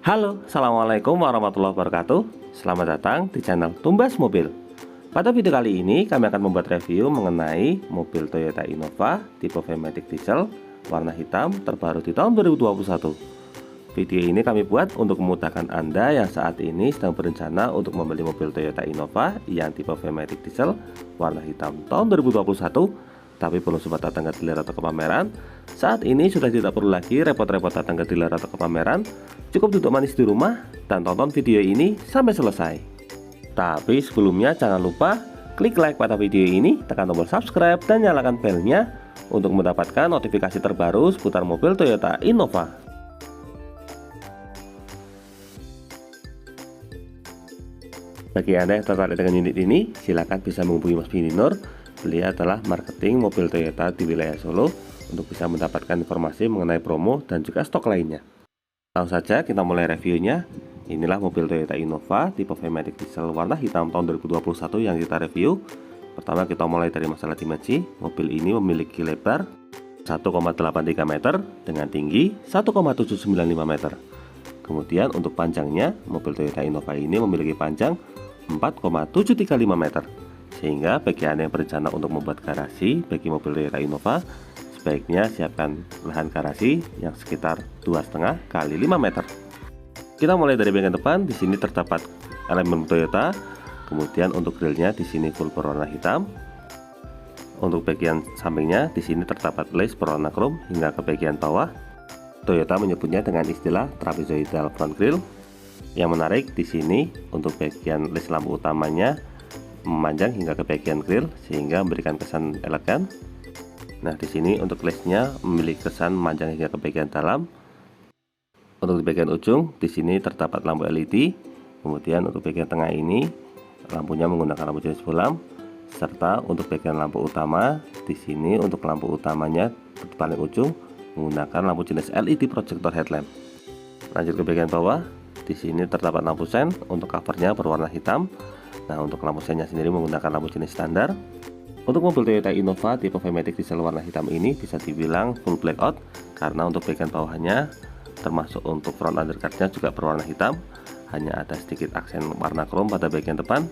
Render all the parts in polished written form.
Halo, Assalamualaikum warahmatullahi wabarakatuh. Selamat datang di channel Tumbas Mobil. Pada video kali ini kami akan membuat review mengenai mobil Toyota Innova tipe V-Matic diesel warna hitam terbaru di tahun 2021. Video ini kami buat untuk memudahkan Anda yang saat ini sedang berencana untuk membeli mobil Toyota Innova yang tipe V-Matic diesel warna hitam tahun 2021, tapi belum sempat datang ke dealer atau ke pameran. Saat ini sudah tidak perlu lagi repot-repot datang ke dealer atau ke pameran. Cukup duduk manis di rumah dan tonton video ini sampai selesai. Tapi sebelumnya jangan lupa klik like pada video ini, tekan tombol subscribe dan nyalakan belnya untuk mendapatkan notifikasi terbaru seputar mobil Toyota Innova. Bagi Anda yang tertarik dengan unit ini, silakan bisa menghubungi Mas Bini Nur. Beliau adalah marketing mobil Toyota di wilayah Solo untuk bisa mendapatkan informasi mengenai promo dan juga stok lainnya. Langsung saja kita mulai reviewnya. Inilah mobil Toyota Innova tipe V-Matic diesel warna hitam tahun 2021 yang kita review. Pertama kita mulai dari masalah dimensi. Mobil ini memiliki lebar 1,83 meter dengan tinggi 1,795 meter. Kemudian untuk panjangnya, mobil Toyota Innova ini memiliki panjang 4,735 meter. Sehingga bagi Anda yang berencana untuk membuat garasi bagi mobil Toyota Innova, sebaiknya siapkan lahan garasi yang sekitar 2,5 kali 5 meter. Kita mulai dari bagian depan. Di sini terdapat elemen Toyota. Kemudian untuk grillnya di sini full berwarna hitam. Untuk bagian sampingnya di sini terdapat lace berwarna chrome hingga ke bagian bawah. Toyota menyebutnya dengan istilah trapezoidal front grille. Yang menarik di sini untuk bagian lace lampu utamanya memanjang hingga ke bagian grill sehingga memberikan kesan elegan. Nah, di sini untuk lace-nya memiliki kesan memanjang hingga ke bagian dalam. Untuk di bagian ujung di sini terdapat lampu LED. Kemudian untuk bagian tengah ini lampunya menggunakan lampu jenis bolam, serta untuk bagian lampu utama di sini untuk lampu utamanya di paling ujung menggunakan lampu jenis LED projector headlamp. Lanjut ke bagian bawah, di sini terdapat lampu sen untuk covernya berwarna hitam. Nah, untuk lampu sennya sendiri menggunakan lampu jenis standar. Untuk mobil Toyota Innova tipe V-Matic diesel warna hitam ini bisa dibilang full blackout karena untuk bagian bawahnya termasuk untuk front undercardnya juga berwarna hitam. Hanya ada sedikit aksen warna chrome pada bagian depan.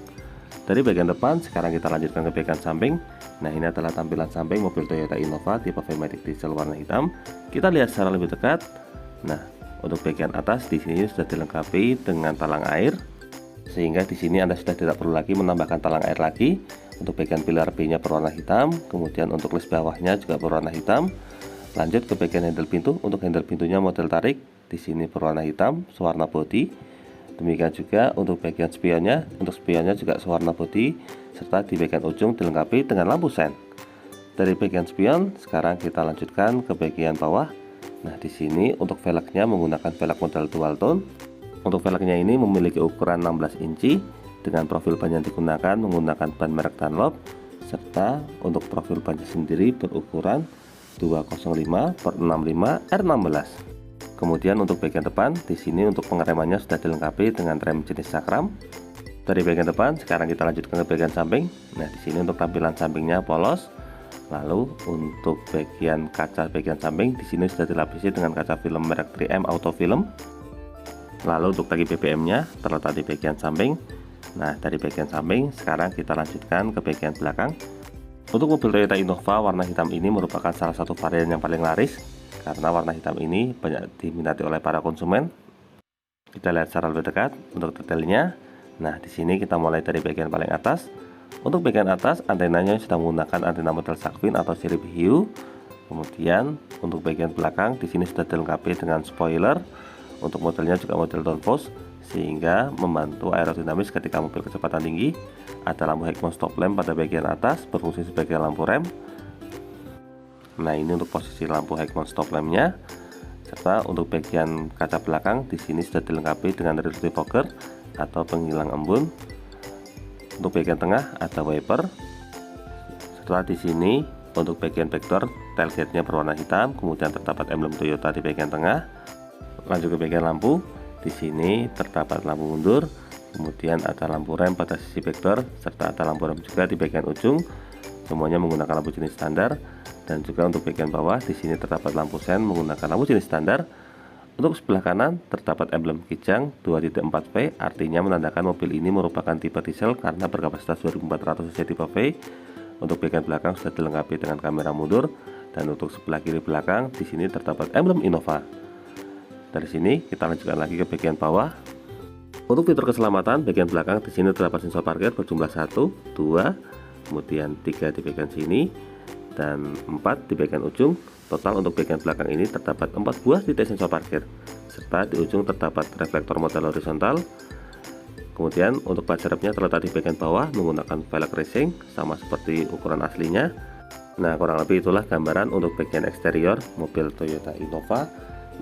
Dari bagian depan sekarang kita lanjutkan ke bagian samping. Nah, ini adalah tampilan samping mobil Toyota Innova tipe V-Matic diesel warna hitam. Kita lihat secara lebih dekat. Nah, untuk bagian atas di sini sudah dilengkapi dengan talang air. Sehingga di sini Anda sudah tidak perlu lagi menambahkan talang air lagi. Untuk bagian pilar B-nya berwarna hitam, kemudian untuk list bawahnya juga berwarna hitam. Lanjut ke bagian handle pintu. Untuk handle pintunya model tarik, di sini berwarna hitam, sewarna bodi. Demikian juga untuk bagian spionnya, juga sewarna bodi, serta di bagian ujung dilengkapi dengan lampu sen. Dari bagian spion, sekarang kita lanjutkan ke bagian bawah. Nah, di sini untuk velgnya menggunakan velg model dual tone. Untuk velgnya ini memiliki ukuran 16 inci dengan profil ban yang digunakan menggunakan ban merek Dunlop, serta untuk profil bannya sendiri berukuran 205/65 R16. Kemudian untuk bagian depan di sini untuk pengeremannya sudah dilengkapi dengan rem jenis Sakram. Dari bagian depan sekarang kita lanjutkan ke bagian samping. Nah, di sini untuk tampilan sampingnya polos. Lalu untuk bagian kaca bagian samping di sini sudah dilapisi dengan kaca film merek 3M Auto Film. Lalu untuk tangki BBM-nya terletak di bagian samping. Nah, dari bagian samping sekarang kita lanjutkan ke bagian belakang. Untuk mobil Toyota Innova warna hitam ini merupakan salah satu varian yang paling laris karena warna hitam ini banyak diminati oleh para konsumen. Kita lihat secara lebih dekat untuk detailnya. Nah, di sini kita mulai dari bagian paling atas. Untuk bagian atas antenanya sudah menggunakan antena model Sharkfin atau seri hiu. Kemudian untuk bagian belakang di sini sudah dilengkapi dengan spoiler. Untuk modelnya juga model downforce sehingga membantu aerodinamis ketika mobil kecepatan tinggi. Ada lampu headmount stop lamp pada bagian atas berfungsi sebagai lampu rem. Nah, ini untuk posisi lampu headmount stop lampnya. Serta untuk bagian kaca belakang di sini sudah dilengkapi dengan rear defogger atau penghilang embun. Untuk bagian tengah ada wiper. Setelah di sini untuk bagian backdoor tailgate-nya berwarna hitam, kemudian terdapat emblem Toyota di bagian tengah. Lanjut ke bagian lampu, di sini terdapat lampu mundur, kemudian ada lampu rem pada sisi backdoor, serta ada lampu rem juga di bagian ujung. Semuanya menggunakan lampu jenis standar. Dan juga untuk bagian bawah di sini terdapat lampu sen menggunakan lampu jenis standar. Untuk sebelah kanan terdapat emblem Kijang 2.4V, artinya menandakan mobil ini merupakan tipe diesel karena berkapasitas 2400 cc tipe V. Untuk bagian belakang sudah dilengkapi dengan kamera mundur, dan untuk sebelah kiri belakang di sini terdapat emblem Innova. Dari sini kita lanjutkan lagi ke bagian bawah. Untuk fitur keselamatan, bagian belakang di sini terdapat sensor parkir berjumlah 1, 2, kemudian 3 di bagian sini dan 4 di bagian ujung. Total untuk bagian belakang ini terdapat 4 buah titik sensor parkir, serta di ujung terdapat reflektor model horizontal. Kemudian untuk ban serepnya terletak di bagian bawah menggunakan velg racing sama seperti ukuran aslinya. Nah, kurang lebih itulah gambaran untuk bagian eksterior mobil Toyota Innova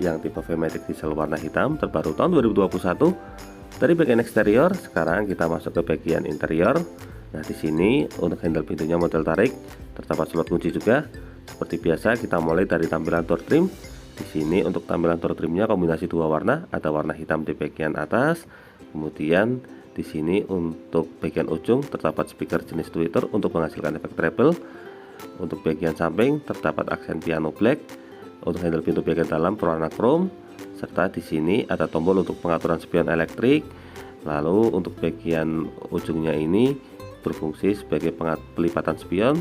yang tipe V-Matic diesel warna hitam terbaru tahun 2021. Dari bagian eksterior, sekarang kita masuk ke bagian interior. Nah, di sini untuk handle pintunya model tarik, terdapat slot kunci juga. Seperti biasa, kita mulai dari tampilan door trim. Di sini untuk tampilan door trimnya kombinasi dua warna, ada warna hitam di bagian atas. Kemudian di sini untuk bagian ujung terdapat speaker jenis tweeter untuk menghasilkan efek treble. Untuk bagian samping terdapat aksen piano black. Untuk handle pintu bagian dalam berwarna chrome. Serta di sini ada tombol untuk pengaturan spion elektrik. Lalu untuk bagian ujungnya ini berfungsi sebagai pelipatan spion.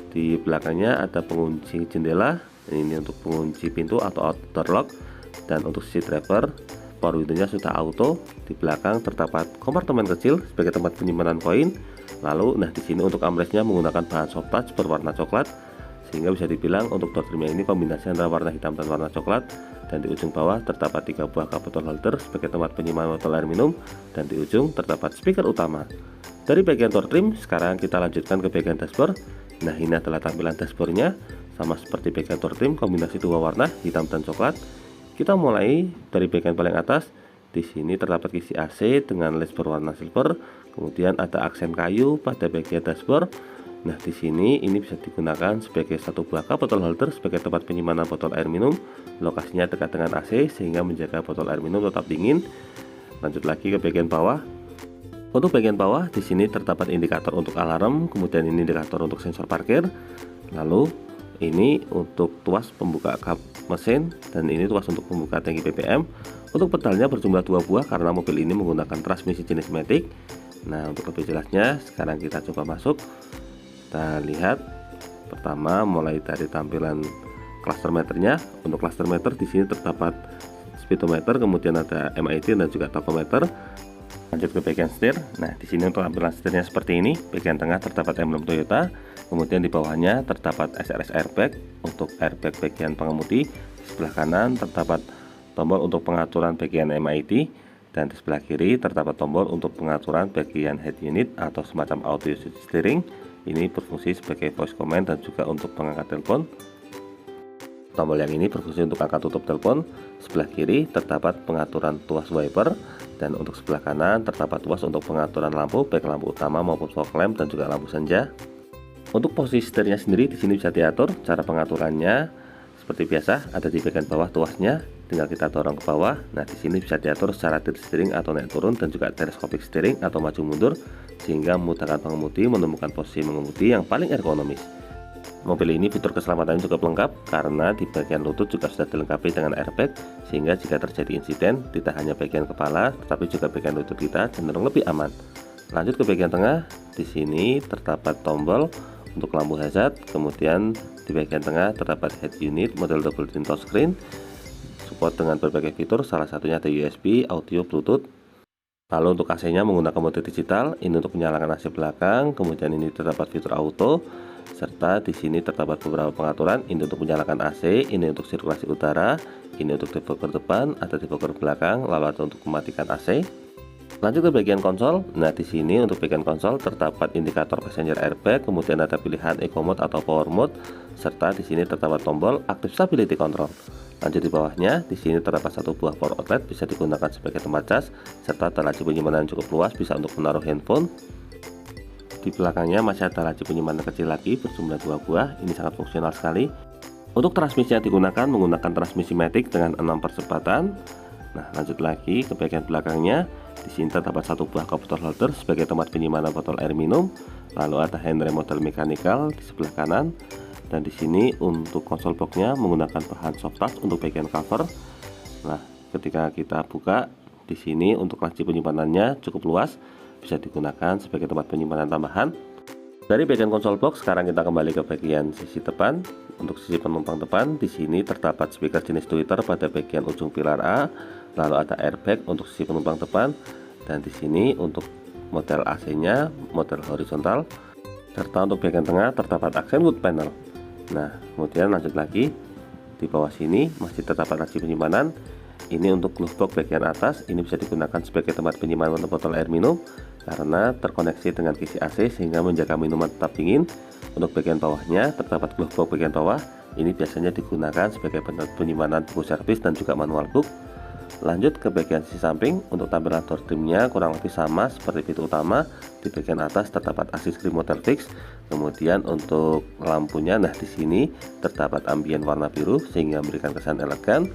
Di belakangnya ada pengunci jendela, ini untuk pengunci pintu atau outdoor lock. Dan untuk sisi driver, power window-nya sudah auto. Di belakang terdapat kompartemen kecil sebagai tempat penyimpanan koin. Lalu, nah di sini untuk armrestnya menggunakan bahan soft touch berwarna coklat, sehingga bisa dibilang untuk door trimnya ini kombinasi antara warna hitam dan warna coklat. Dan di ujung bawah terdapat 3 buah cup botol holder sebagai tempat penyimpanan botol air minum, dan di ujung terdapat speaker utama. Dari bagian door trim, sekarang kita lanjutkan ke bagian dashboard. Nah, ini adalah tampilan dashboardnya, sama seperti bagian door trim, kombinasi dua warna hitam dan coklat. Kita mulai dari bagian paling atas. Di sini terdapat kisi AC dengan led berwarna silver. Kemudian ada aksen kayu pada bagian dashboard. Nah, di sini ini bisa digunakan sebagai satu buah cup botol holder sebagai tempat penyimpanan botol air minum. Lokasinya dekat dengan AC sehingga menjaga botol air minum tetap dingin. Lanjut lagi ke bagian bawah. Untuk bagian bawah di sini terdapat indikator untuk alarm, kemudian ini indikator untuk sensor parkir. Lalu ini untuk tuas pembuka kap mesin, dan ini tuas untuk pembuka tangki BBM. Untuk pedalnya berjumlah 2 buah karena mobil ini menggunakan transmisi jenis matic. Nah, untuk lebih jelasnya sekarang kita coba masuk. Kita lihat pertama mulai dari tampilan cluster meternya. Untuk cluster meter di sini terdapat speedometer, kemudian ada MID dan juga tachometer. Lanjut ke bagian setir. Nah, di sini untuk tampilan setirnya seperti ini. Bagian tengah terdapat emblem Toyota, kemudian di bawahnya terdapat SRS airbag untuk airbag bagian pengemudi. Di sebelah kanan terdapat tombol untuk pengaturan bagian MID, dan di sebelah kiri terdapat tombol untuk pengaturan bagian head unit atau semacam audio steering. Ini berfungsi sebagai voice command dan juga untuk pengangkat telepon. Tombol yang ini berfungsi untuk angkat tutup telepon. Sebelah kiri terdapat pengaturan tuas wiper, dan untuk sebelah kanan terdapat tuas untuk pengaturan lampu, baik lampu utama maupun fog lamp dan juga lampu senja. Untuk posisi setirnya sendiri di sini bisa diatur. Cara pengaturannya seperti biasa, ada di bagian bawah tuasnya, tinggal kita dorong ke bawah. Nah, di sini bisa diatur secara tilt steering atau naik turun, dan juga telescopic steering atau maju mundur, sehingga memudahkan pengemudi menemukan posisi mengemudi yang paling ergonomis. Mobil ini fitur keselamatan cukup lengkap karena di bagian lutut juga sudah dilengkapi dengan airbag, sehingga jika terjadi insiden tidak hanya bagian kepala tetapi juga bagian lutut kita cenderung lebih aman. Lanjut ke bagian tengah. Di sini terdapat tombol untuk lampu hazard, kemudian di bagian tengah terdapat head unit model double tint touchscreen, support dengan berbagai fitur, salah satunya ada USB, audio, Bluetooth. Lalu untuk AC-nya menggunakan mode digital, ini untuk menyalakan AC belakang, kemudian ini terdapat fitur auto, serta di sini terdapat beberapa pengaturan. Ini untuk menyalakan AC, ini untuk sirkulasi udara, ini untuk defogger depan, ada defogger belakang, lalu ada untuk mematikan AC. Lanjut ke bagian konsol. Nah, di sini untuk bagian konsol terdapat indikator passenger airbag, kemudian ada pilihan eco mode atau power mode, serta di sini terdapat tombol active stability control. Lanjut di bawahnya, di sini terdapat satu buah power outlet bisa digunakan sebagai tempat cas, serta ada laci penyimpanan yang cukup luas bisa untuk menaruh handphone. Di belakangnya masih ada laci penyimpanan kecil lagi berjumlah 2 buah, ini sangat fungsional sekali. Untuk transmisi yang digunakan menggunakan transmisi matic dengan 6 percepatan. Nah, lanjut lagi ke bagian belakangnya. Di sini terdapat satu buah cup botol holder sebagai tempat penyimpanan botol air minum. Lalu ada handrail model mechanical di sebelah kanan. Dan di sini untuk konsol boxnya menggunakan bahan soft touch untuk bagian cover. Nah, ketika kita buka di sini untuk laci penyimpanannya cukup luas, bisa digunakan sebagai tempat penyimpanan tambahan. Dari bagian konsol box, sekarang kita kembali ke bagian sisi depan. Untuk sisi penumpang depan, di sini terdapat speaker jenis tweeter pada bagian ujung pilar A, lalu ada airbag untuk sisi penumpang depan, dan di sini untuk model AC-nya model horizontal, serta untuk bagian tengah terdapat aksen wood panel. Nah, kemudian lanjut lagi, di bawah sini masih terdapat laci penyimpanan. Ini untuk glove box bagian atas, ini bisa digunakan sebagai tempat penyimpanan botol air minum karena terkoneksi dengan kisi AC sehingga menjaga minuman tetap dingin. Untuk bagian bawahnya terdapat glove box bagian bawah, ini biasanya digunakan sebagai penyimpanan buku servis dan juga manual book. Lanjut ke bagian sisi samping, untuk tampilan door trimnya kurang lebih sama seperti pintu utama. Di bagian atas terdapat assist screen model fix. Kemudian untuk lampunya, nah di sini terdapat ambient warna biru sehingga memberikan kesan elegan.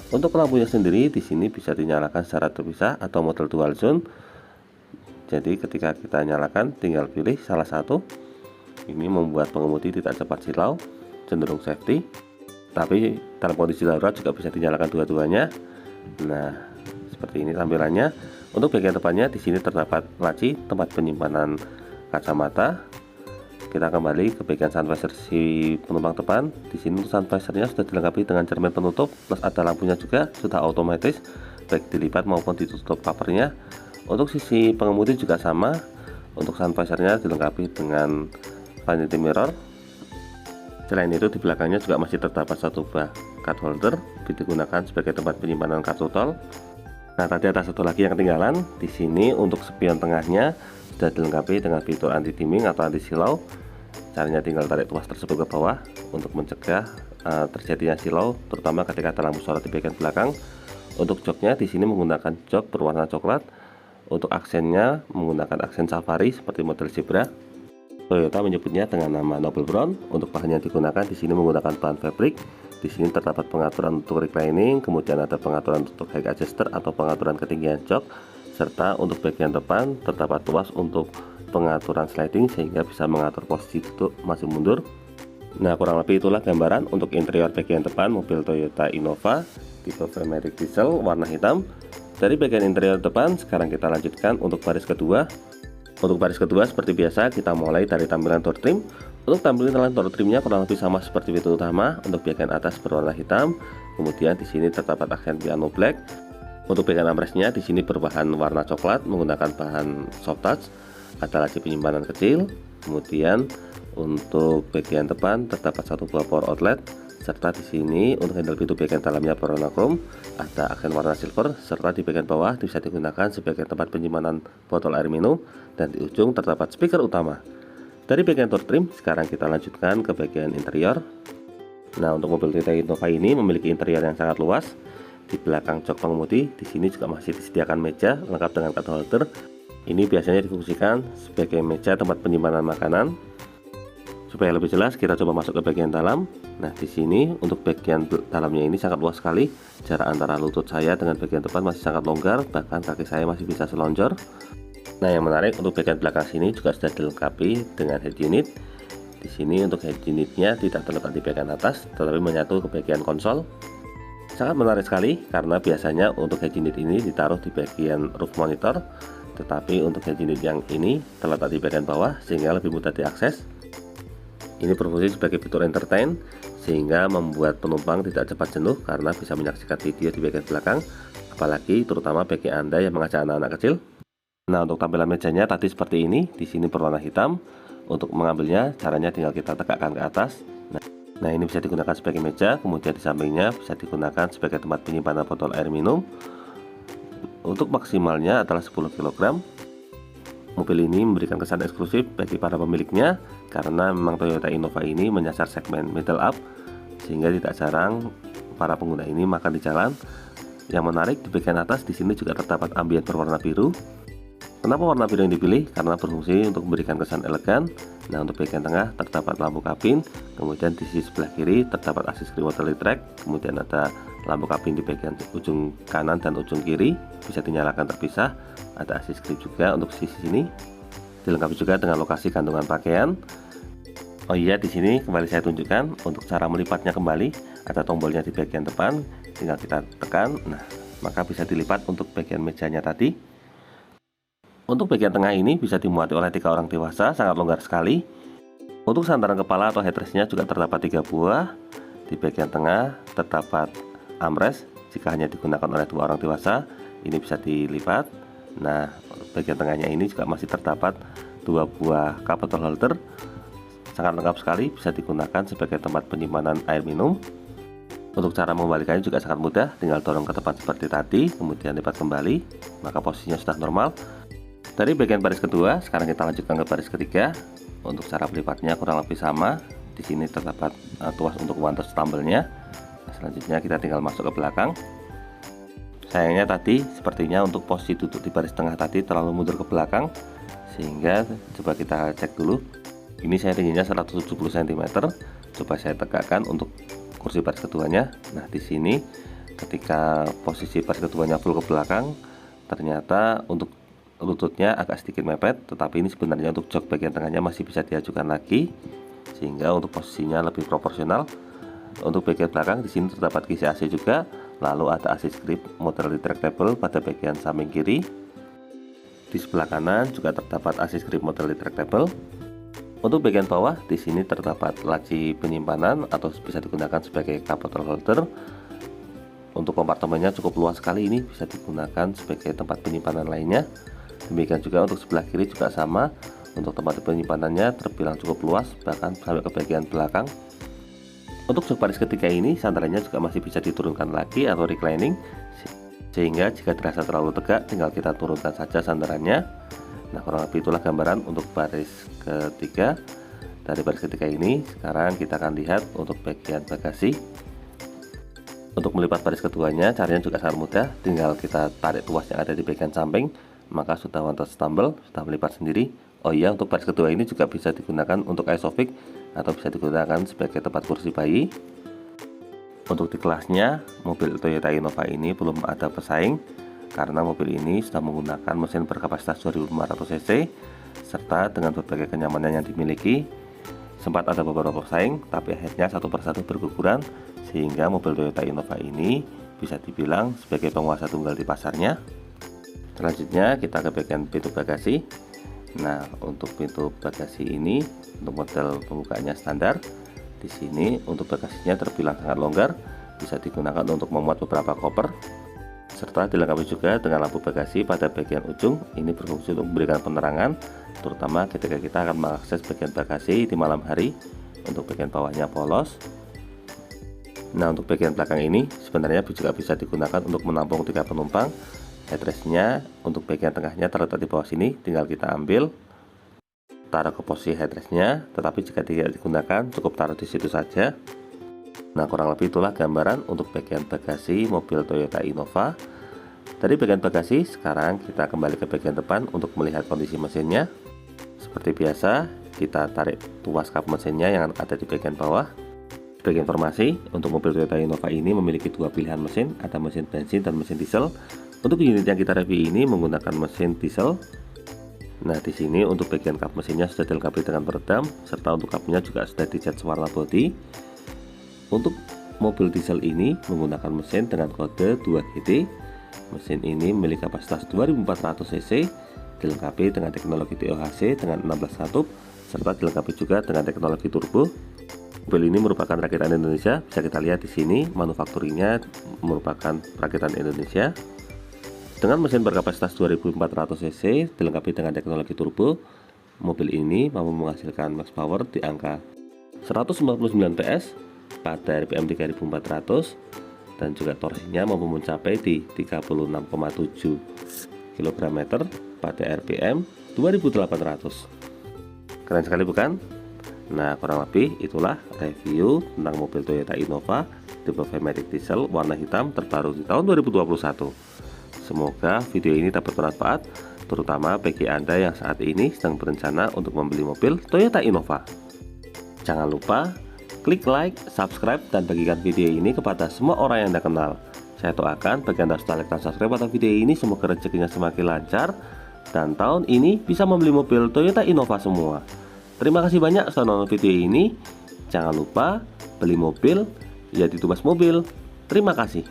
Untuk lampunya sendiri di sini bisa dinyalakan secara terpisah atau model dual zone. Jadi ketika kita nyalakan tinggal pilih salah satu. Ini membuat pengemudi tidak cepat silau, cenderung safety. Tapi dalam kondisi darurat juga bisa dinyalakan dua-duanya. Nah, seperti ini tampilannya. Untuk bagian depannya di sini terdapat laci tempat penyimpanan kacamata. Kita kembali ke bagian sun visor si penumpang depan. Di sini sun visornya sudah dilengkapi dengan cermin penutup, plus ada lampunya juga sudah otomatis, baik dilipat maupun ditutup covernya. Untuk sisi pengemudi juga sama. Untuk sun visornya dilengkapi dengan vanity mirror. Selain itu di belakangnya juga masih terdapat satu buah card holder, digunakan sebagai tempat penyimpanan kartu tol. Nah, tadi ada satu lagi yang ketinggalan. Di sini untuk spion tengahnya sudah dilengkapi dengan fitur anti dimming atau anti silau. Caranya tinggal tarik tuas tersebut ke bawah untuk mencegah terjadinya silau, terutama ketika ada lampu sorot di bagian belakang. Untuk joknya di sini menggunakan jok berwarna coklat. Untuk aksennya menggunakan aksen safari seperti model Zebra. Toyota menyebutnya dengan nama Noble Brown. Untuk bahan yang digunakan di sini menggunakan bahan fabric. Di sini terdapat pengaturan untuk reclining, kemudian ada pengaturan untuk height adjuster atau pengaturan ketinggian jok, serta untuk bagian depan terdapat tuas untuk pengaturan sliding sehingga bisa mengatur posisi duduk maju mundur. Nah, kurang lebih itulah gambaran untuk interior bagian depan mobil Toyota Innova tipe Prematic Diesel warna hitam. Dari bagian interior depan, sekarang kita lanjutkan untuk baris kedua. Untuk baris kedua seperti biasa kita mulai dari tampilan door trim. Untuk tampilan door trimnya kurang lebih sama seperti pintu utama. Untuk bagian atas berwarna hitam, kemudian di sini terdapat aksen piano black. Untuk bagian armrestnya di sini berbahan warna coklat menggunakan bahan soft touch. Ada laci penyimpanan kecil. Kemudian untuk bagian depan terdapat satu buah power outlet, serta di sini untuk handle pintu bagian dalamnya berwarna chrome, ada aksen warna silver, serta di bagian bawah bisa digunakan sebagai tempat penyimpanan botol air minum, dan di ujung terdapat speaker utama. Dari bagian door trim, sekarang kita lanjutkan ke bagian interior. Nah, untuk mobil Toyota Innova ini memiliki interior yang sangat luas. Di belakang jok pengemudi, di sini juga masih disediakan meja lengkap dengan card holder. Ini biasanya difungsikan sebagai meja tempat penyimpanan makanan. Supaya lebih jelas, kita coba masuk ke bagian dalam. Nah, di sini untuk bagian dalamnya ini sangat luas sekali. Jarak antara lutut saya dengan bagian depan masih sangat longgar, bahkan kaki saya masih bisa selonjor. Nah, yang menarik untuk bagian belakang sini juga sudah dilengkapi dengan head unit. Di sini untuk head unitnya tidak terletak di bagian atas, tetapi menyatu ke bagian konsol. Sangat menarik sekali karena biasanya untuk head unit ini ditaruh di bagian roof monitor, tetapi untuk head unit yang ini terletak di bagian bawah sehingga lebih mudah diakses. Ini berfungsi sebagai fitur entertain sehingga membuat penumpang tidak cepat jenuh karena bisa menyaksikan video di bagian belakang, apalagi terutama bagi Anda yang mengajak anak-anak kecil. Nah, untuk tampilan mejanya tadi seperti ini, di sini berwarna hitam. Untuk mengambilnya caranya tinggal kita tegakkan ke atas. Nah, ini bisa digunakan sebagai meja, kemudian di sampingnya bisa digunakan sebagai tempat penyimpanan botol air minum. Untuk maksimalnya adalah 10 kg. Mobil ini memberikan kesan eksklusif bagi para pemiliknya karena memang Toyota Innova ini menyasar segmen middle up sehingga tidak jarang para pengguna ini makan di jalan. Yang menarik di bagian atas di sini juga terdapat ambient berwarna biru. Kenapa warna biru yang dipilih? Karena berfungsi untuk memberikan kesan elegan. Nah, untuk bagian tengah terdapat lampu kabin, kemudian di sisi sebelah kiri terdapat assist screen water track, kemudian ada lampu kabin di bagian ujung kanan dan ujung kiri bisa dinyalakan terpisah. Ada assist screen juga untuk sisi sini. Dilengkapi juga dengan lokasi gantungan pakaian. Oh iya, di sini kembali saya tunjukkan untuk cara melipatnya kembali. Ada tombolnya di bagian depan. tinggal kita tekan. Nah, maka bisa dilipat untuk bagian mejanya tadi. Untuk bagian tengah ini bisa dimuati oleh 3 orang dewasa, sangat longgar sekali. Untuk sandaran kepala atau headrestnya juga terdapat 3 buah. Di bagian tengah terdapat armrest jika hanya digunakan oleh 2 orang dewasa, ini bisa dilipat. Nah, bagian tengahnya ini juga masih terdapat 2 buah cup bottle holder, sangat lengkap sekali, bisa digunakan sebagai tempat penyimpanan air minum. Untuk cara membalikannya juga sangat mudah, tinggal dorong ke depan seperti tadi, kemudian lipat kembali, maka posisinya sudah normal. Dari bagian baris kedua, sekarang kita lanjutkan ke baris ketiga. Untuk cara pelipatnya kurang lebih sama. Di sini terdapat tuas untuk one touch tumble-nya. Nah, selanjutnya kita tinggal masuk ke belakang. Sayangnya tadi sepertinya untuk posisi duduk di baris tengah tadi terlalu mundur ke belakang, sehingga coba kita cek dulu. Ini saya tingginya 170 cm. Coba saya tegakkan untuk kursi baris keduanya. Nah, di sini ketika posisi baris keduanya full ke belakang, ternyata untuk lututnya agak sedikit mepet, tetapi ini sebenarnya untuk jok bagian tengahnya masih bisa diajukan lagi, sehingga untuk posisinya lebih proporsional. Untuk bagian belakang di sini terdapat kisi AC juga, lalu ada AC grip model retractable pada bagian samping kiri. Di sebelah kanan juga terdapat AC grip model retractable. Untuk bagian bawah di sini terdapat laci penyimpanan atau bisa digunakan sebagai cup bottle holder. Untuk kompartemennya cukup luas sekali, ini bisa digunakan sebagai tempat penyimpanan lainnya. Demikian juga untuk sebelah kiri juga sama, untuk tempat penyimpanannya terbilang cukup luas, bahkan sampai ke bagian belakang. Untuk jok baris ketiga ini sandarannya juga masih bisa diturunkan lagi atau reclining, sehingga jika dirasa terlalu tegak tinggal kita turunkan saja sandarannya. Nah, kurang lebih itulah gambaran untuk baris ketiga. Dari baris ketiga ini sekarang kita akan lihat untuk bagian bagasi. Untuk melipat baris keduanya caranya juga sangat mudah, tinggal kita tarik tuas yang ada di bagian samping, maka sudah one touch tumble, sudah melipat sendiri. Oh iya, untuk baris kedua ini juga bisa digunakan untuk isofix atau bisa digunakan sebagai tempat kursi bayi. Untuk di kelasnya, mobil Toyota Innova ini belum ada pesaing karena mobil ini sudah menggunakan mesin berkapasitas 2500 cc serta dengan berbagai kenyamanan yang dimiliki. Sempat ada beberapa pesaing, tapi akhirnya satu persatu berguguran, sehingga mobil Toyota Innova ini bisa dibilang sebagai penguasa tunggal di pasarnya. Selanjutnya kita ke bagian pintu bagasi. Nah, untuk pintu bagasi ini untuk model pembukaannya standar. Di sini untuk bagasinya terbilang sangat longgar, bisa digunakan untuk memuat beberapa koper, serta dilengkapi juga dengan lampu bagasi pada bagian ujung. Ini berfungsi untuk memberikan penerangan, terutama ketika kita akan mengakses bagian bagasi di malam hari. Untuk bagian bawahnya polos. Nah, untuk bagian belakang ini sebenarnya juga bisa digunakan untuk menampung 3 penumpang. Headrestnya untuk bagian tengahnya terletak di bawah sini, tinggal kita ambil, taruh ke posisi headrestnya. Tetapi jika tidak digunakan, cukup taruh di situ saja. Nah, kurang lebih itulah gambaran untuk bagian bagasi mobil Toyota Innova. Dari bagian bagasi, sekarang kita kembali ke bagian depan untuk melihat kondisi mesinnya. Seperti biasa, kita tarik tuas kap mesinnya yang ada di bagian bawah. Sebagai informasi, untuk mobil Toyota Innova ini memiliki 2 pilihan mesin, ada mesin bensin dan mesin diesel. Untuk unit yang kita review ini menggunakan mesin diesel. Nah, di sini untuk bagian kap mesinnya sudah dilengkapi dengan peredam, serta untuk kapnya juga sudah dicat warna bodi. Untuk mobil diesel ini menggunakan mesin dengan kode 2GT. Mesin ini memiliki kapasitas 2400 cc, dilengkapi dengan teknologi TOHC dengan 16 katup, serta dilengkapi juga dengan teknologi turbo. Mobil ini merupakan rakitan Indonesia, bisa kita lihat di sini manufakturnya merupakan rakitan Indonesia. Dengan mesin berkapasitas 2400 cc dilengkapi dengan teknologi turbo, mobil ini mampu menghasilkan max power di angka 149 PS pada RPM 3400 dan juga torsinya mampu mencapai di 36,7 km pada RPM 2800. Keren sekali bukan? Nah, kurang lebih itulah review tentang mobil Toyota Innova tipe V-Matic diesel warna hitam terbaru di tahun 2021. Semoga video ini dapat bermanfaat, terutama bagi Anda yang saat ini sedang berencana untuk membeli mobil Toyota Innova. Jangan lupa klik like, subscribe, dan bagikan video ini kepada semua orang yang Anda kenal. Saya doakan bagi Anda sudah like dan subscribe pada video ini, semoga rezekinya semakin lancar dan tahun ini bisa membeli mobil Toyota Innova semua. Terima kasih banyak sudah nonton video ini. Jangan lupa beli mobil, jadi tugas mobil. Terima kasih.